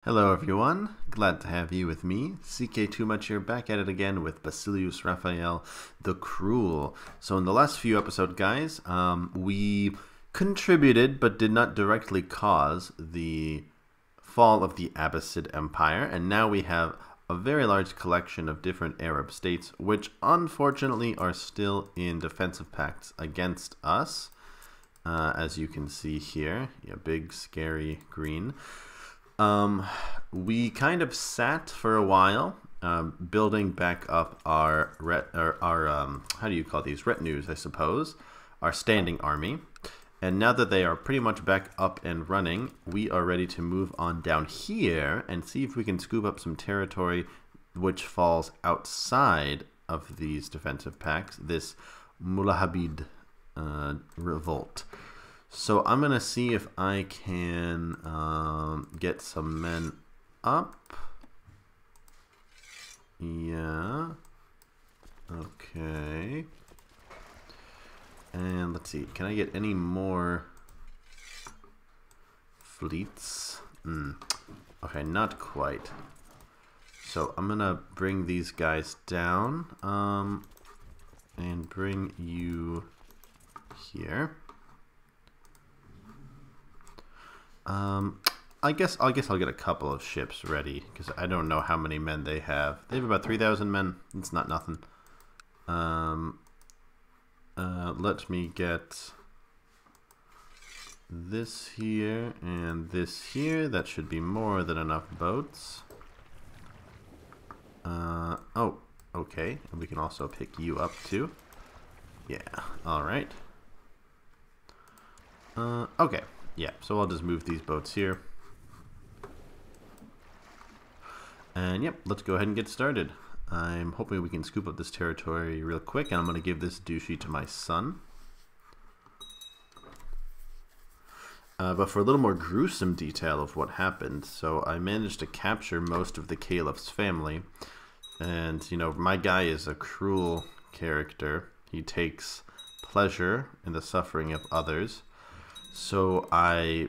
Hello everyone, glad to have you with me. CK Much here, back at it again with Basilius Raphael the Cruel. So in the last few episodes, guys, we contributed but did not directly cause the fall of the Abbasid Empire, and now we have a very large collection of different Arab states, which unfortunately are still in defensive pacts against us, as you can see here. Yeah, big scary green. We kind of sat for a while, building back up our how do you call these, retinues, I suppose, our standing army. And now that they are pretty much back up and running, we are ready to move on down here and see if we can scoop up some territory which falls outside of these defensive pacts, this Mulahabid revolt. So I'm going to see if I can get some men up. Yeah. Okay. And let's see. Can I get any more fleets? Okay, not quite. So I'm going to bring these guys down and bring you here. I guess I'll get a couple of ships ready because I don't know how many men they have. They have about 3,000 men. It's not nothing. Let me get this here and this here. That should be more than enough boats. Oh, okay. And we can also pick you up too. Yeah. All right. Okay. Yeah, so I'll just move these boats here. And yep, let's go ahead and get started. I'm hoping we can scoop up this territory real quick, and I'm going to give this duchy to my son. But for a little more gruesome detail of what happened, so I managed to capture most of the caliph's family. And, you know, my guy is a cruel character. He takes pleasure in the suffering of others. So I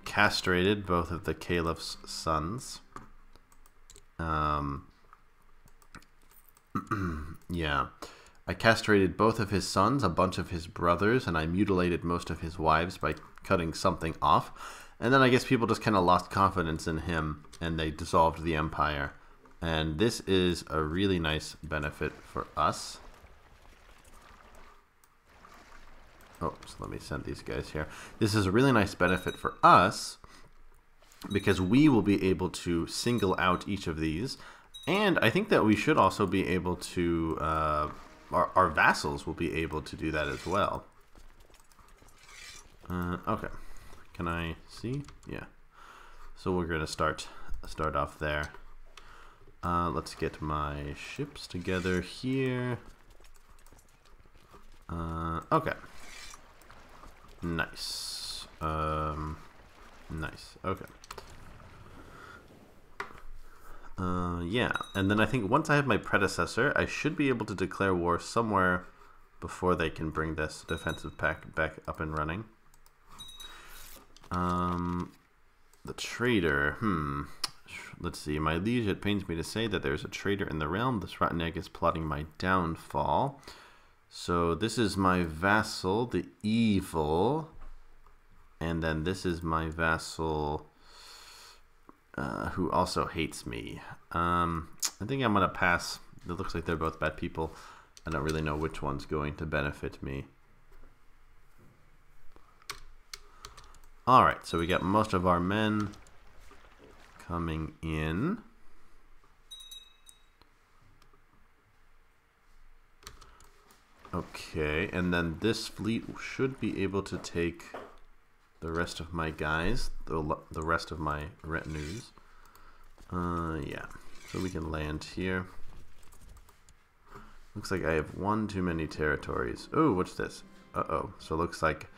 castrated both of the caliph's sons. Yeah. I castrated both of his sons, a bunch of his brothers, and I mutilated most of his wives by cutting something off. And then I guess people just kind of lost confidence in him, and they dissolved the empire. And this is a really nice benefit for us. Oh, so let me send these guys here. This is a really nice benefit for us because we will be able to single out each of these. And I think that we should also be able to, our vassals will be able to do that as well. Okay. Can I see? Yeah. So we're going to start off there. Let's get my ships together here. Okay. Nice. Nice. Okay. Yeah, and then I think once I have my predecessor, I should be able to declare war somewhere before they can bring this defensive pack back up and running. The traitor. Let's see. My liege, it pains me to say that there's a traitor in the realm. This Cyrenaica is plotting my downfall. So this is my vassal, the evil, and then this is my vassal who also hates me. I think I'm going to pass. It looks like they're both bad people. I don't really know which one's going to benefit me. Alright, so we got most of our men coming in. Okay, and then this fleet should be able to take the rest of my guys, the rest of my retinues. Yeah, so we can land here. Looks like I have one too many territories. Oh, what's this? Uh-oh, so it looks like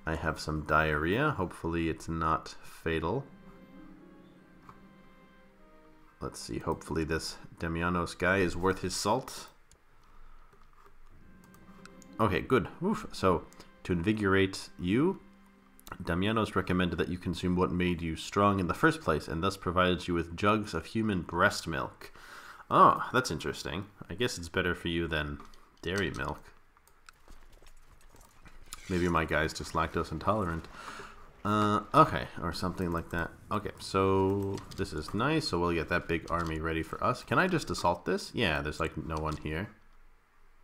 I have some diarrhea. Hopefully it's not fatal. Let's see, hopefully this Demianos guy is worth his salt. Okay, good. Oof. So to invigorate you, Damianos recommended that you consume what made you strong in the first place, and thus provided you with jugs of human breast milk. Oh, that's interesting. I guess it's better for you than dairy milk. Maybe my guy's just lactose intolerant. Okay, or something like that. Okay, so this is nice. So we'll get that big army ready for us. Can I just assault this? Yeah, there's like no one here.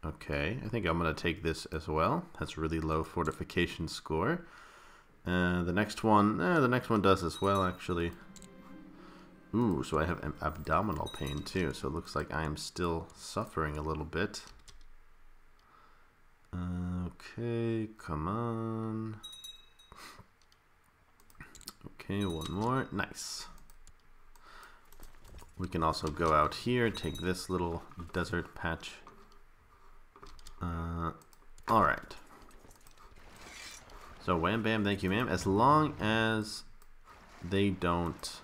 Okay, I think I'm going to take this as well. That's really low fortification score. The next one does as well, actually. Ooh, so I have abdominal pain too. So it looks like I am still suffering a little bit. Okay, come on. Okay, one more. Nice. We can also go out here, take this little desert patch. Alright. So wham bam, thank you ma'am. As long as they don't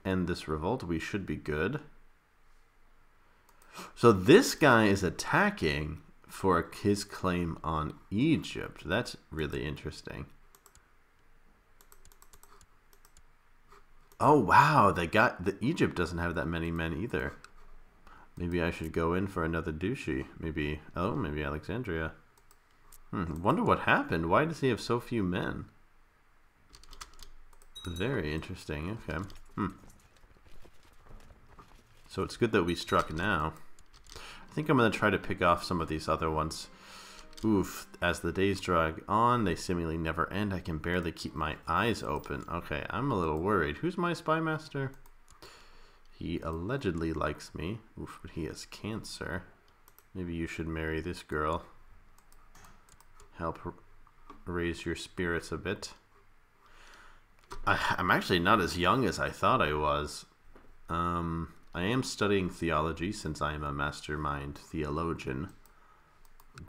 end this revolt, we should be good. So this guy is attacking for his claim on Egypt. That's really interesting. Oh wow, Egypt doesn't have that many men either. Maybe I should go in for another Duchy. Maybe Alexandria. Wonder what happened. Why does he have so few men? Very interesting. Okay. So it's good that we struck now. I think I'm going to try to pick off some of these other ones. Oof, as the days drag on, they seemingly never end. I can barely keep my eyes open. Okay, I'm a little worried. Who's my spy master? He allegedly likes me. Oof, but he has cancer. Maybe you should marry this girl. Help raise your spirits a bit. I'm actually not as young as I thought I was. I am studying theology since I am a mastermind theologian.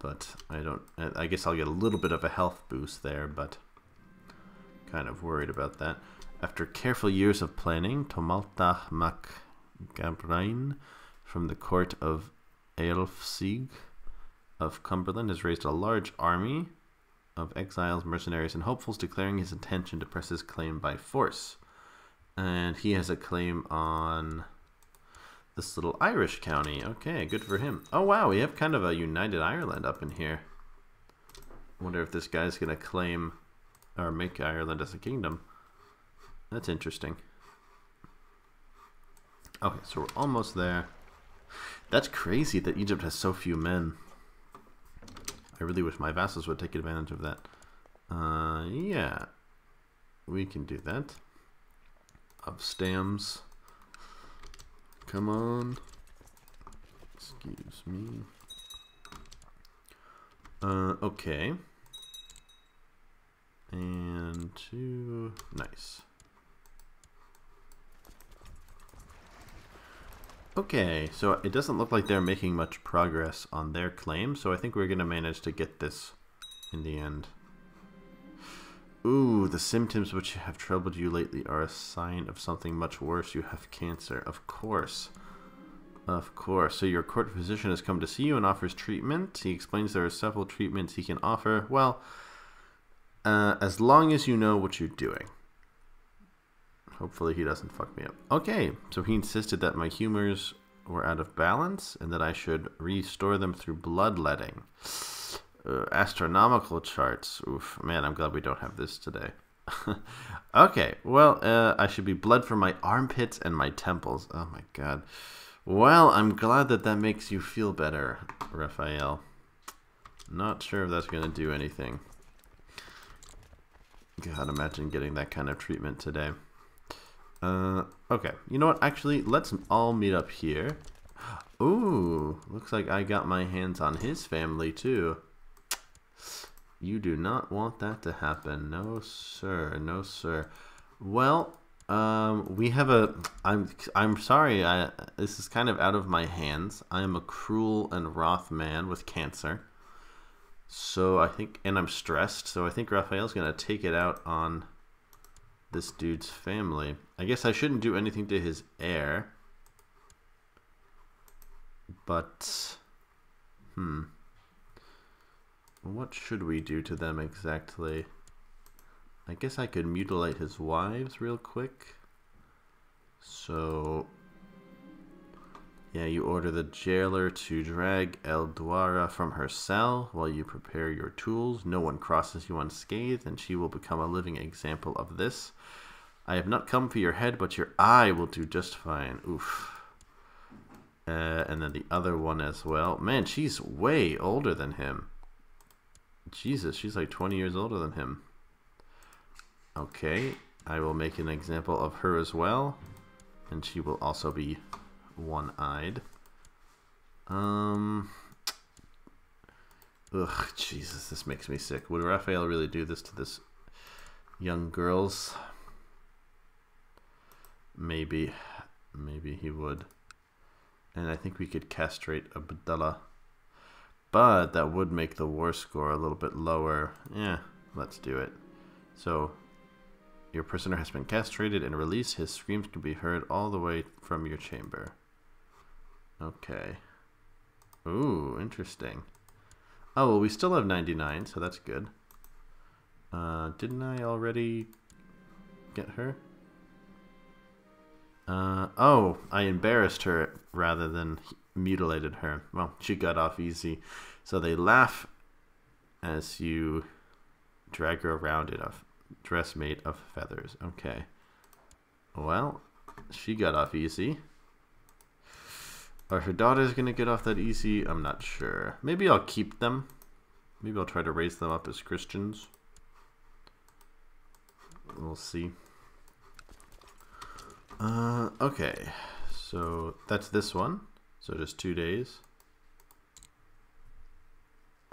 But I guess I'll get a little bit of a health boost there, but kind of worried about that. After careful years of planning, Tomalta Mac Gabrain from the court of Aelfsig of Cumberland has raised a large army of exiles, mercenaries, and hopefuls, declaring his intention to press his claim by force. And he has a claim on this little Irish county. Okay, good for him. Oh wow, we have kind of a united Ireland up in here. Wonder if this guy's gonna claim or make Ireland as a kingdom. That's interesting. Okay, so we're almost there. That's crazy that Egypt has so few men. I really wish my vassals would take advantage of that. Yeah, we can do that. Of Stams. Come on. Excuse me. Okay. And two. Nice. Okay, so it doesn't look like they're making much progress on their claim, so I think we're going to manage to get this in the end. Ooh, the symptoms which have troubled you lately are a sign of something much worse. You have cancer. Of course. Of course. So your court physician has come to see you and offers treatment. He explains there are several treatments he can offer. Well, as long as you know what you're doing. Hopefully he doesn't fuck me up. Okay, so he insisted that my humors were out of balance and that I should restore them through bloodletting. Astronomical charts. Oof, man, I'm glad we don't have this today. Okay, well, I should be bled from my armpits and my temples. Oh my god. Well, I'm glad that that makes you feel better, Raphael. Not sure if that's going to do anything. God, imagine getting that kind of treatment today. Okay, you know what? Actually, let's all meet up here. Ooh, looks like I got my hands on his family too. You do not want that to happen. No, sir. No, sir. Well, we have a... I'm sorry. This is kind of out of my hands. I am a cruel and wroth man with cancer. So I think... And I'm stressed. So I think Raphael's going to take it out on this dude's family. I guess I shouldn't do anything to his heir. But... What should we do to them exactly? I guess I could mutilate his wives real quick. So, yeah, you order the jailer to drag El Duara from her cell while you prepare your tools. No one crosses you unscathed, and she will become a living example of this. I have not come for your head, but your eye will do just fine. Oof. And then the other one as well. Man, she's way older than him. Jesus, she's like 20 years older than him. Okay, I will make an example of her as well. And she will also be one-eyed. Ugh, Jesus, this makes me sick. Would Raphael really do this to this young girls? Maybe. Maybe he would. And I think we could castrate Abdullah. But that would make the war score a little bit lower. Yeah, let's do it. So, your prisoner has been castrated and released. His screams can be heard all the way from your chamber. Okay. Ooh, interesting. Oh, well, we still have 99, so that's good. Didn't I already get her? Oh, I embarrassed her rather than mutilated her. Well, she got off easy. So they laugh as you drag her around in a dress made of feathers. Okay. Well, she got off easy. Are her daughters going to get off that easy? I'm not sure. Maybe I'll keep them. Maybe I'll try to raise them up as Christians. We'll see. Okay, so that's this one. So just 2 days.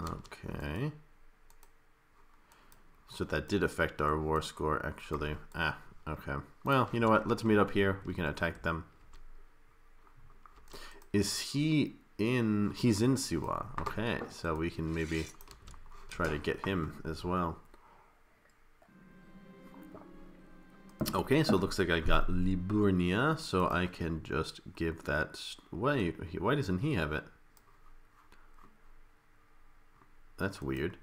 Okay. So that did affect our war score, actually. Ah, okay. Well, you know what? Let's meet up here. We can attack them. Is he in... He's in Siwa. Okay, so we can maybe try to get him as well. Okay, so it looks like I got Liburnia, so I can just give that... Why doesn't he have it? That's weird.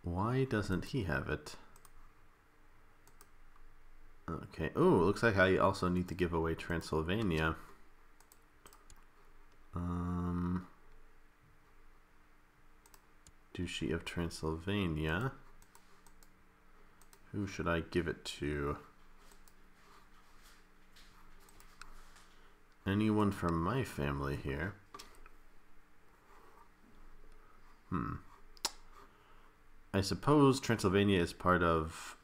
Why doesn't he have it? Okay. Oh, it looks like I also need to give away Transylvania. Duchy of Transylvania. Who should I give it to? Anyone from my family here? I suppose Transylvania is part of...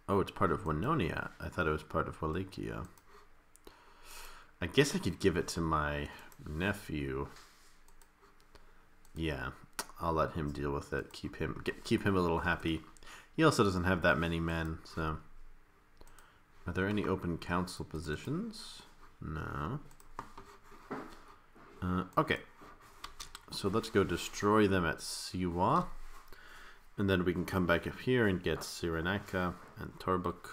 Oh, it's part of Winnonia. I thought it was part of Wallachia. I guess I could give it to my nephew. Yeah, I'll let him deal with it. Keep him a little happy. He also doesn't have that many men, so... Are there any open council positions? No. Okay. So let's go destroy them at Siwa. And then we can come back up here and get Cyrenaica and Torbuk.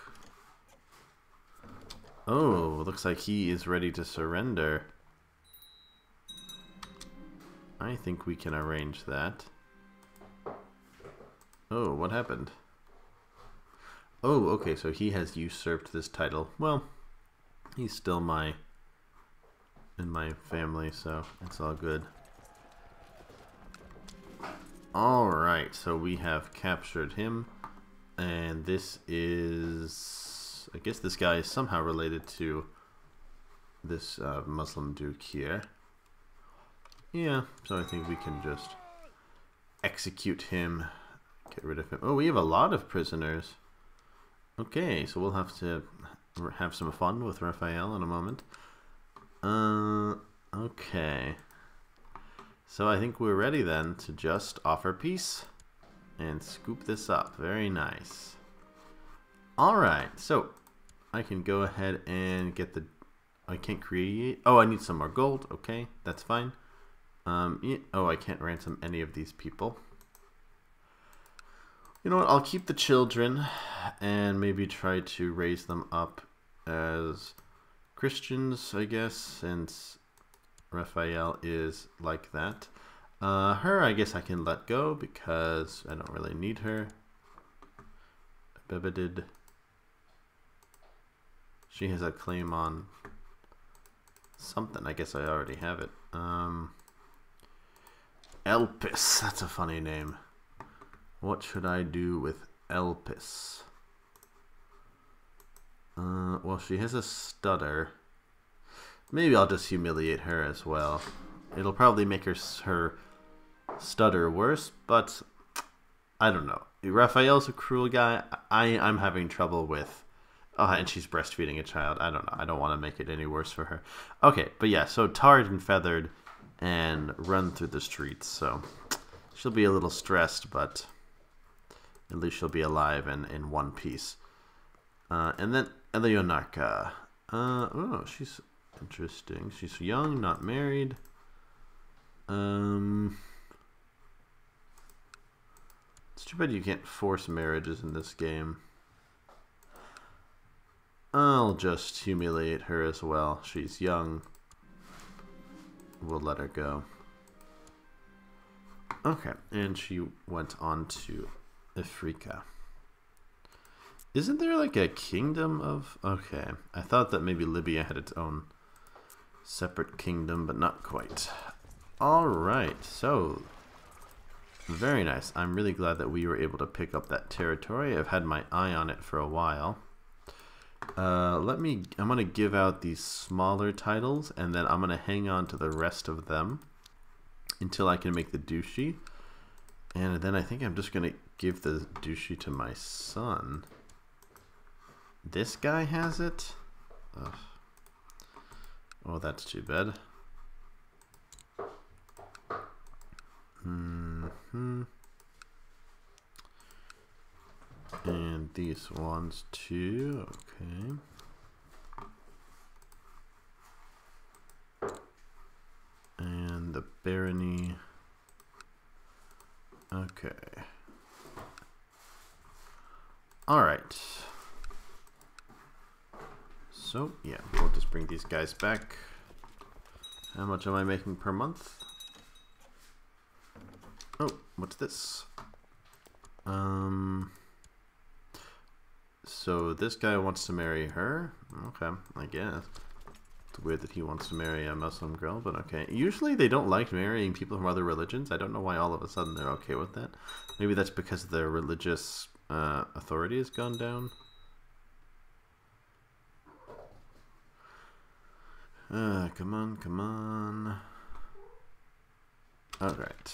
Oh, looks like he is ready to surrender. I think we can arrange that. Oh, what happened? Oh, okay, so he has usurped this title. Well, he's still in my family, so it's all good. Alright, so we have captured him, and this is... I guess this guy is somehow related to this Muslim Duke here. Yeah, so I think we can just execute him, get rid of him. Oh, we have a lot of prisoners. Okay, so we'll have to have some fun with Raphael in a moment. Okay. So I think we're ready then to just offer peace and scoop this up. Very nice. Alright, so I can go ahead and get the... I can't create... Oh, I need some more gold. Okay, that's fine. Yeah. Oh, I can't ransom any of these people. You know what, I'll keep the children and maybe try to raise them up as Christians, I guess, since Raphael is like that. Her, I guess I can let go because I don't really need her. Abbasid. She has a claim on something. I guess I already have it. Elpis. That's a funny name. What should I do with Elpis? Well, she has a stutter. Maybe I'll just humiliate her as well. It'll probably make her stutter worse, but I don't know. Raphael's a cruel guy. I'm having trouble with... Oh, and she's breastfeeding a child. I don't know. I don't want to make it any worse for her. Okay, but yeah, so tarred and feathered and run through the streets. So she'll be a little stressed, but at least she'll be alive and in one piece. And then Eleonarca. Oh, she's interesting. She's young, not married. It's too bad you can't force marriages in this game. I'll just humiliate her as well. She's young. We'll let her go. Okay, and she went on to Africa. Isn't there like a kingdom of... Okay, I thought that maybe Libya had its own separate kingdom, but not quite. Alright, so... Very nice. I'm really glad that we were able to pick up that territory. I've had my eye on it for a while. I'm going to give out these smaller titles, and then I'm going to hang on to the rest of them until I can make the Duchy. And then I think I'm just going to give the Duchy to my son. This guy has it? Ugh. Oh, that's too bad. And these ones too, okay. And the barony, okay. Alright. So, yeah, we'll just bring these guys back. How much am I making per month? Oh, what's this? So this guy wants to marry her? Okay, I guess. It's weird that he wants to marry a Muslim girl, but okay. Usually they don't like marrying people from other religions. I don't know why all of a sudden they're okay with that. Maybe that's because their religious authority has gone down. Come on, come on. Alright.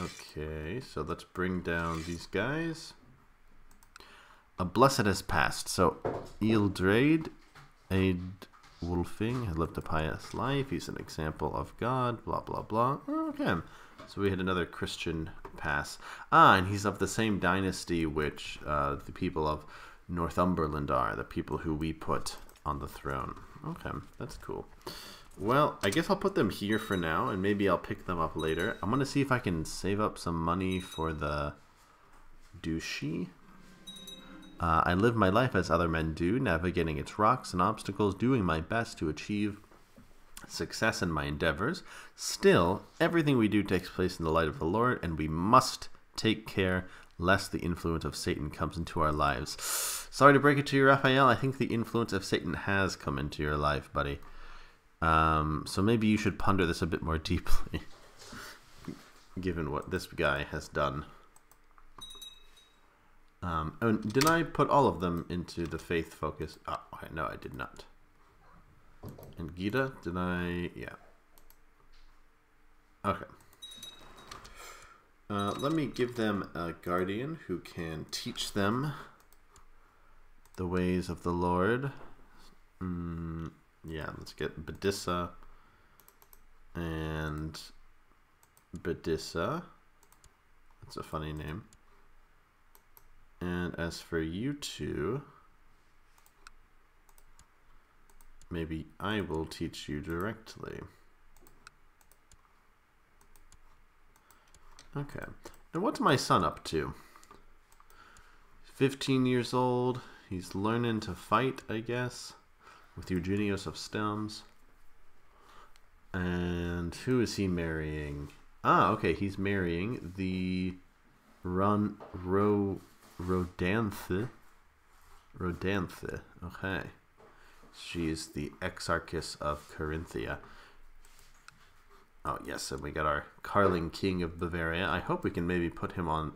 Okay, so let's bring down these guys. A blessed has passed. So, Eildrade, Aid Wolfing, has lived a pious life. He's an example of God, blah, blah, blah. Okay, so we had another Christian pass. And he's of the same dynasty which the people of Northumberland are, the people who we put on the throne. Okay, that's cool. Well, I guess I'll put them here for now, and maybe I'll pick them up later. I'm going to see if I can save up some money for the Duchy. I live my life as other men do, navigating its rocks and obstacles, doing my best to achieve success in my endeavors. Still, everything we do takes place in the light of the Lord, and we must take care lest the influence of Satan comes into our lives. Sorry to break it to you, Raphael. I think the influence of Satan has come into your life, buddy. So maybe you should ponder this a bit more deeply, given what this guy has done. And did I put all of them into the faith focus? Oh, okay, no, I did not. And Gita, did I? Yeah. Okay. Let me give them a guardian who can teach them the ways of the Lord. Yeah, let's get Badissa and Badissa. That's a funny name. And as for you two, maybe I will teach you directly. Okay. And what's my son up to? 15 years old. He's learning to fight, I guess, with Eugenius of Stems. And who is he marrying? Ah, okay, he's marrying the Rodanthe. Rodanthe, okay. She's the Exarchus of Carinthia. Oh, yes, and we got our Carling King of Bavaria. I hope we can maybe put him on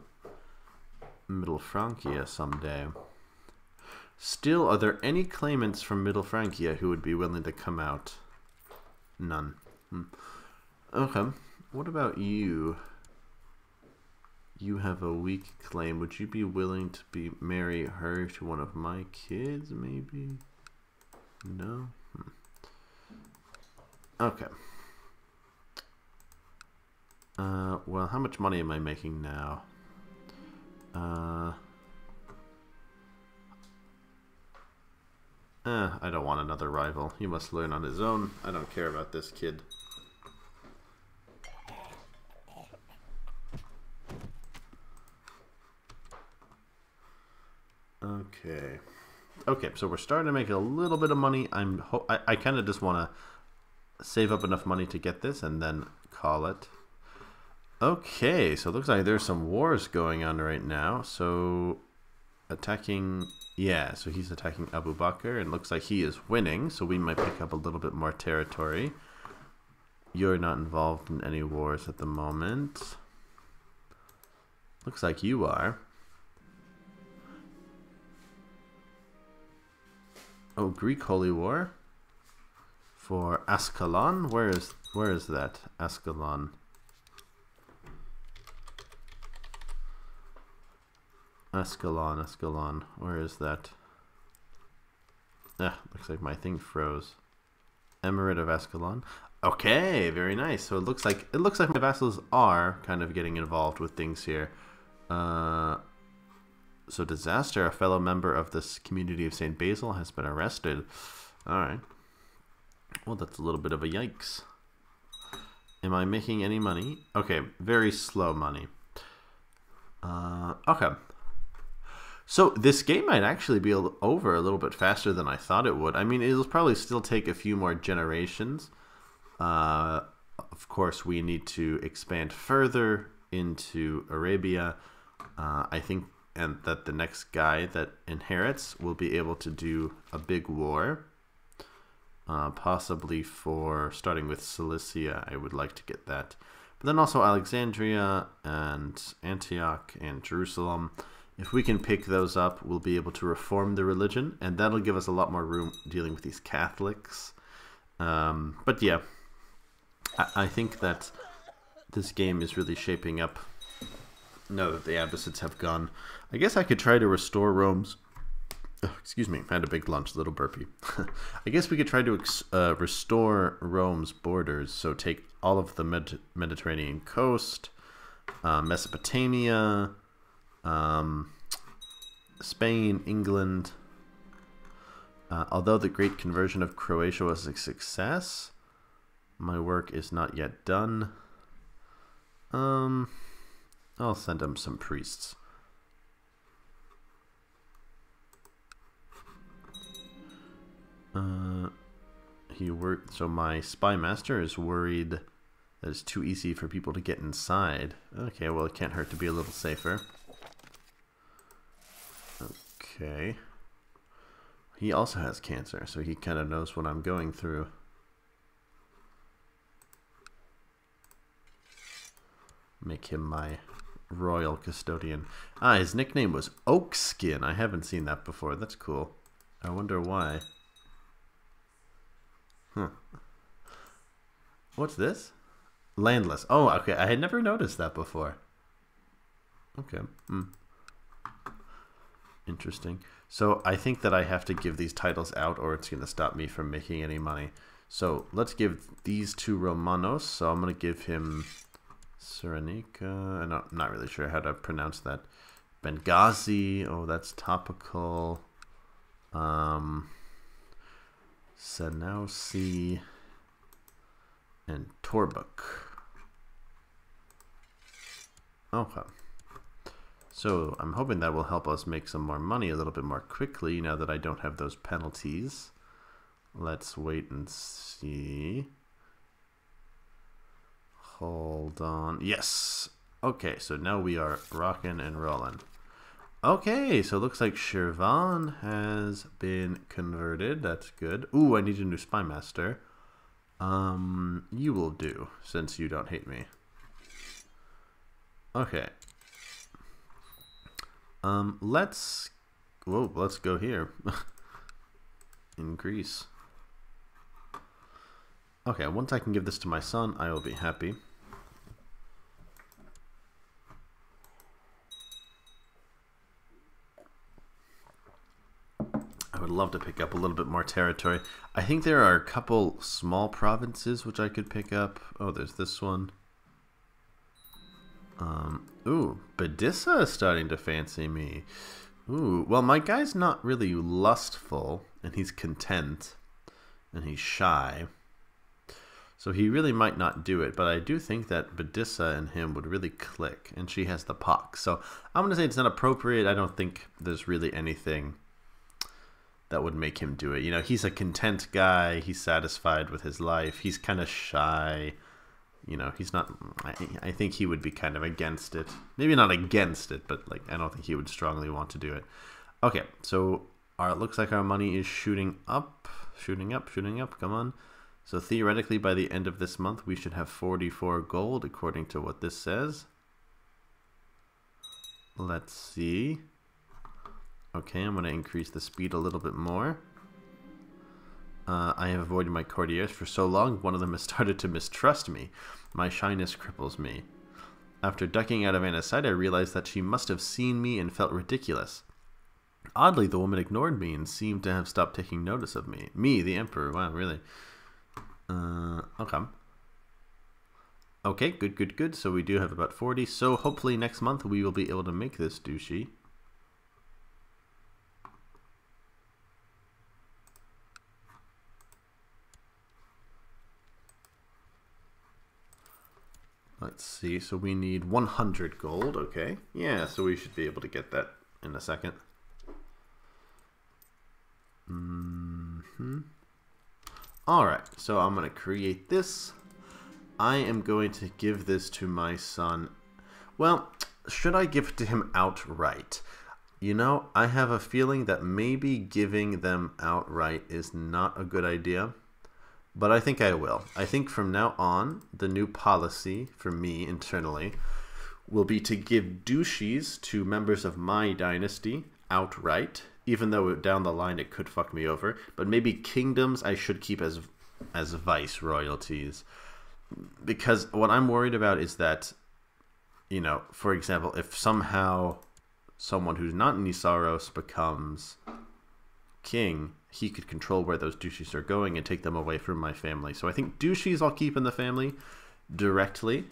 Middle Francia someday. Still, are there any claimants from Middle Francia who would be willing to come out? None. Okay. What about you? You have a weak claim. Would you be willing to marry her to one of my kids, maybe? No? Okay. Well, how much money am I making now? I don't want another rival. He must learn on his own. I don't care about this kid. Okay. Okay, so we're starting to make a little bit of money. I kind of just want to save up enough money to get this and then call it. Okay, so it looks like there's some wars going on right now. So attacking, yeah, so he's attacking Abu Bakr, and looks like he is winning, so we might pick up a little bit more territory. You're not involved in any wars at the moment. Looks like you are. Oh, Greek Holy War for Ascalon. Where is that? Ascalon. Ascalon. Where is that? Ah, looks like my thing froze. Emirate of Ascalon. Okay, very nice. So it looks like my vassals are kind of getting involved with things here. So disaster, a fellow member of this community of St. Basil has been arrested. Alright. Well, that's a little bit of a yikes. Am I making any money? Okay, very slow money. Okay. So this game might actually be over a little bit faster than I thought it would. I mean, it'll probably still take a few more generations. Of course, we need to expand further into Arabia. I think that the next guy that inherits will be able to do a big war. Possibly for starting with Cilicia, I would like to get that. But then also Alexandria and Antioch and Jerusalem. If we can pick those up, we'll be able to reform the religion, and that'll give us a lot more room dealing with these Catholics. But yeah, I think that this game is really shaping up now that the Abbasids have gone. I guess I could try to restore Rome's... Oh, excuse me, I had a big lunch, little burpee. I guess we could try to restore Rome's borders, so take all of the Mediterranean coast, Mesopotamia, Spain, England. Although the great conversion of Croatia was a success, my work is not yet done. I'll send him some priests. So my spy master is worried that it's too easy for people to get inside. Okay, well, it can't hurt to be a little safer. Okay. He also has cancer, so he kind of knows what I'm going through. Make him my royal custodian. Ah, his nickname was Oakskin. I haven't seen that before. That's cool. I wonder why. Huh. What's this? Landless. Oh, okay. I had never noticed that before. Okay. Interesting. So I think that I have to give these titles out or it's going to stop me from making any money. So let's give these two Romanos. So I'm going to give him Cyrenaica. I'm not really sure how to pronounce that. Benghazi. Oh, that's topical. Senausi and Torbuk. Okay. So I'm hoping that will help us make some more money a little bit more quickly now that I don't have those penalties. Let's wait and see. Hold on. Yes. Okay, so now we are rocking and rolling. Okay, so it looks like Shirvan has been converted. That's good. Ooh, I need a new spy master. You will do, since you don't hate me. Okay. Let's go here. In Greece. Okay, once I can give this to my son, I will be happy. I would love to pick up a little bit more territory. I think there are a couple small provinces which I could pick up. Oh, there's this one. Ooh, Badissa is starting to fancy me. Ooh, well, my guy's not really lustful, and he's content, and he's shy. So he really might not do it, but I do think that Badissa and him would really click, and she has the pox. So I'm going to say it's not appropriate. I don't think there's really anything that would make him do it. You know, he's a content guy. He's satisfied with his life. He's kind of shy. You know, he's not... I think he would be kind of against it. Maybe not against it, but like I don't think he would strongly want to do it. Okay, so it looks like our money is shooting up. Shooting up. Come on. So theoretically, by the end of this month, we should have 44 gold, according to what this says. Let's see. Okay, I'm going to increase the speed a little bit more. I have avoided my courtiers for so long, one of them has started to mistrust me. My shyness cripples me. After ducking out of Anna's sight, I realized that she must have seen me and felt ridiculous. Oddly, the woman ignored me and seemed to have stopped taking notice of me. Me, the emperor. Wow, really? Okay. Okay, good. So we do have about 40. So hopefully next month we will be able to make this Duchy. Let's see. So we need 100 gold. Okay. Yeah, so we should be able to get that in a second. Alright, so I'm going to create this. I am going to give this to my son. Well, should I give it to him outright? You know, I have a feeling that maybe giving them outright is not a good idea. But I think I will. I think from now on, the new policy for me internally will be to give duchies to members of my dynasty outright, even though down the line it could fuck me over. But maybe kingdoms I should keep as vice royalties. Because what I'm worried about is that, you know, for example, if somehow someone who's not Nisaros becomes king, he could control where those duchies are going and take them away from my family. So I think duchies I'll keep in the family directly,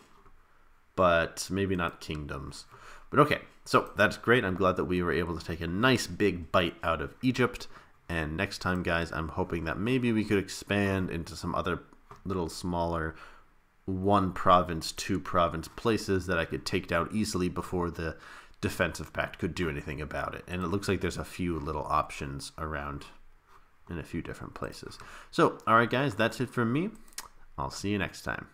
but maybe not kingdoms. But okay, so that's great. I'm glad that we were able to take a nice big bite out of Egypt. And next time, guys, I'm hoping that maybe we could expand into some other little smaller 1 province, 2 province places that I could take down easily before the defensive pact could do anything about it. And it looks like there's a few little options around in a few different places. So, alright guys, that's it from me. I'll see you next time.